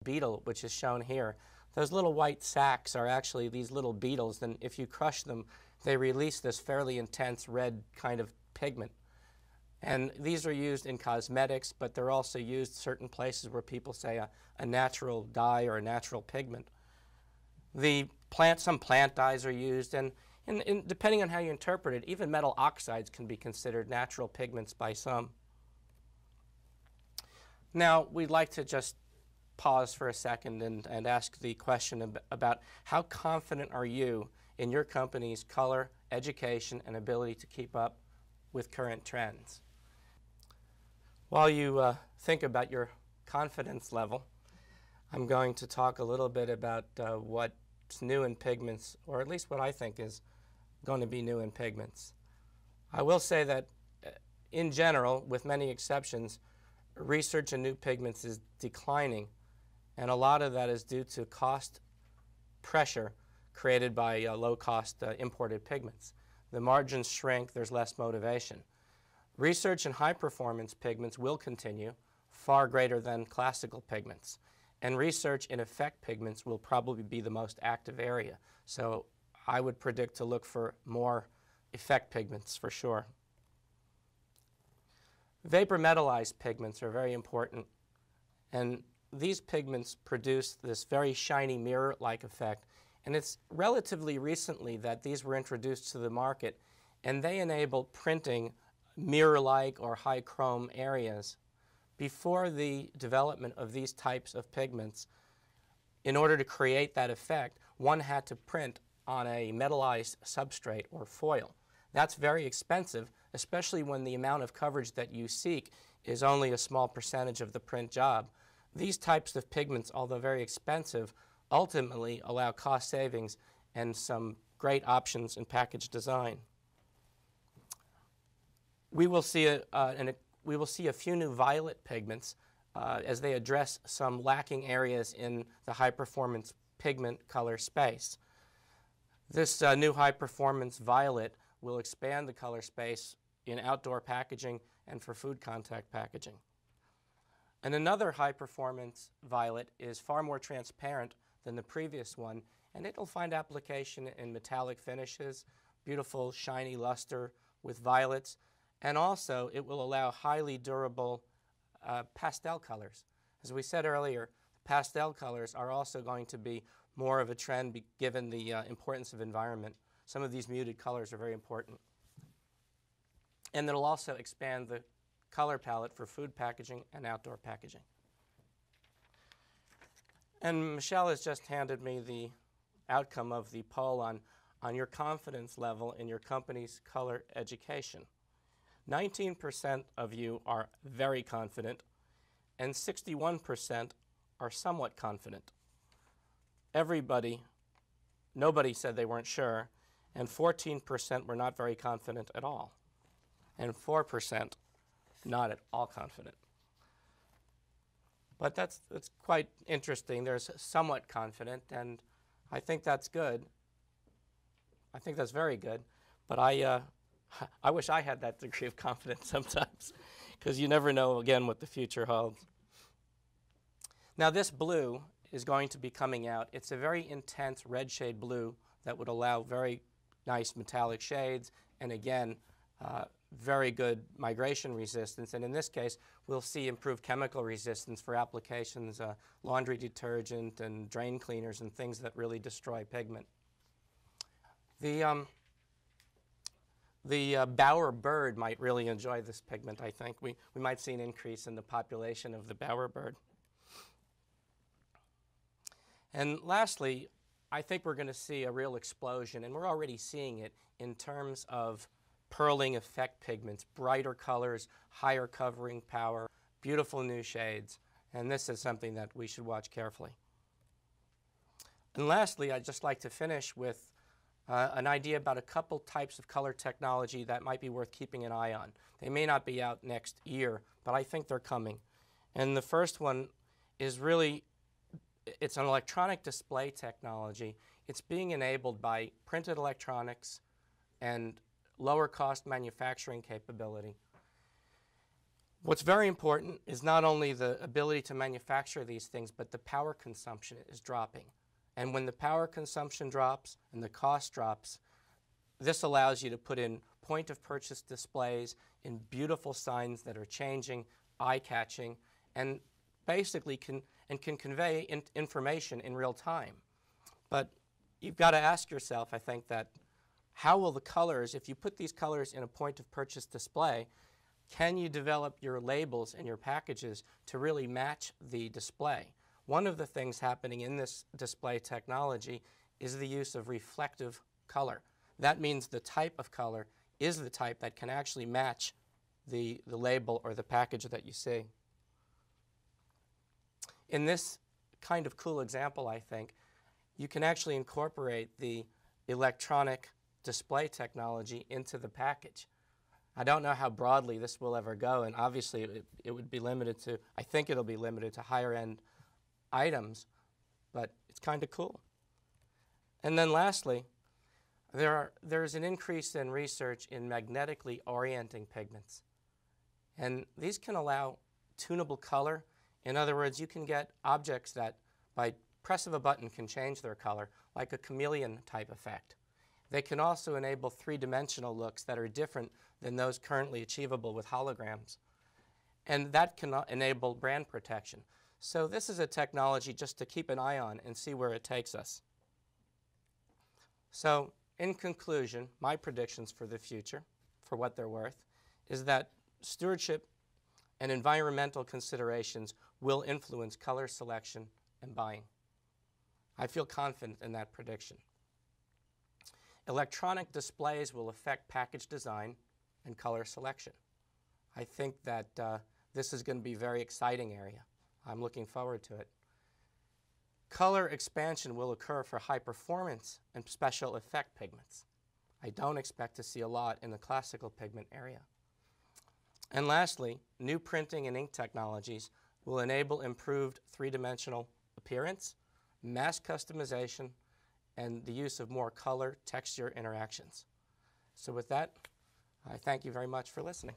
beetle, which is shown here. Those little white sacs are actually these little beetles, and if you crush them, they release this fairly intense red kind of pigment. And these are used in cosmetics, but they're also used certain places where people say a natural dye or a natural pigment. Some plant dyes are used, and depending on how you interpret it, even metal oxides can be considered natural pigments by some. Now, we'd like to just pause for a second and ask the question about how confident are you in your company's color, education, and ability to keep up with current trends. While you think about your confidence level, I'm going to talk a little bit about what's new in pigments, or at least what I think is going to be new in pigments. I will say that in general, with many exceptions, research in new pigments is declining, and a lot of that is due to cost pressure created by low-cost imported pigments. The margins shrink, there's less motivation. Research in high-performance pigments will continue, far greater than classical pigments. And research in effect pigments will probably be the most active area. So I would predict to look for more effect pigments for sure. Vapor metallized pigments are very important. And these pigments produce this very shiny mirror-like effect. And it's relatively recently that these were introduced to the market, and they enable printing mirror-like or high chrome areas. Before the development of these types of pigments, in order to create that effect, one had to print on a metallized substrate or foil. That's very expensive, especially when the amount of coverage that you seek is only a small percentage of the print job. These types of pigments, although very expensive, ultimately allow cost savings and some great options in package design. We will see a few new violet pigments as they address some lacking areas in the high-performance pigment color space. This new high-performance violet will expand the color space in outdoor packaging and for food contact packaging. And another high-performance violet is far more transparent than the previous one, and it'll find application in metallic finishes, beautiful shiny luster with violets, and also it will allow highly durable pastel colors. As we said earlier, pastel colors are also going to be more of a trend given the importance of environment. Some of these muted colors are very important. And it'll also expand the color palette for food packaging and outdoor packaging. And Michelle has just handed me the outcome of the poll on your confidence level in your company's color education. 19% of you are very confident, and 61% are somewhat confident. Nobody said they weren't sure, and 14% were not very confident at all, and 4% not at all confident. But that's quite interesting. There's somewhat confident, and I think that's good. I think that's very good, but I wish I had that degree of confidence sometimes, because you never know, again, what the future holds. Now, this blue is going to be coming out. It's a very intense red shade blue that would allow very nice metallic shades, and again, very good migration resistance. And in this case, we'll see improved chemical resistance for applications, laundry detergent and drain cleaners and things that really destroy pigment. The bowerbird might really enjoy this pigment, I think. We might see an increase in the population of the bowerbird. And lastly, I think we're going to see a real explosion, and we're already seeing it in terms of pearling effect pigments, brighter colors, higher covering power, beautiful new shades, and this is something that we should watch carefully. And lastly, I'd just like to finish with an idea about a couple types of color technology that might be worth keeping an eye on. They may not be out next year, but I think they're coming. And the first one is really, it's an electronic display technology. It's being enabled by printed electronics and lower cost manufacturing capability. What's very important is not only the ability to manufacture these things, but the power consumption is dropping. And when the power consumption drops and the cost drops, this allows you to put in point-of-purchase displays in beautiful signs that are changing, eye-catching, and basically can convey information in real time. But you've got to ask yourself, I think, that how will the colors, if you put these colors in a point-of-purchase display, can you develop your labels and your packages to really match the display? One of the things happening in this display technology is the use of reflective color. That means the type of color is the type that can actually match the label or the package that you see. In this kind of cool example, I think, you can actually incorporate the electronic display technology into the package. I don't know how broadly this will ever go, and obviously it would be limited to, I think it'll be limited to higher end items, but it's kind of cool. And then lastly, there's an increase in research in magnetically orienting pigments. And these can allow tunable color. In other words, you can get objects that by press of a button can change their color, like a chameleon type effect. They can also enable three-dimensional looks that are different than those currently achievable with holograms. And that can enable brand protection. So this is a technology just to keep an eye on and see where it takes us. So in conclusion, my predictions for the future, for what they're worth, is that stewardship and environmental considerations will influence color selection and buying. I feel confident in that prediction. Electronic displays will affect package design and color selection. I think that this is going to be a very exciting area. I'm looking forward to it. Color expansion will occur for high performance and special effect pigments. I don't expect to see a lot in the classical pigment area. And lastly, new printing and ink technologies will enable improved three-dimensional appearance, mass customization, and the use of more color texture interactions. So with that, I thank you very much for listening.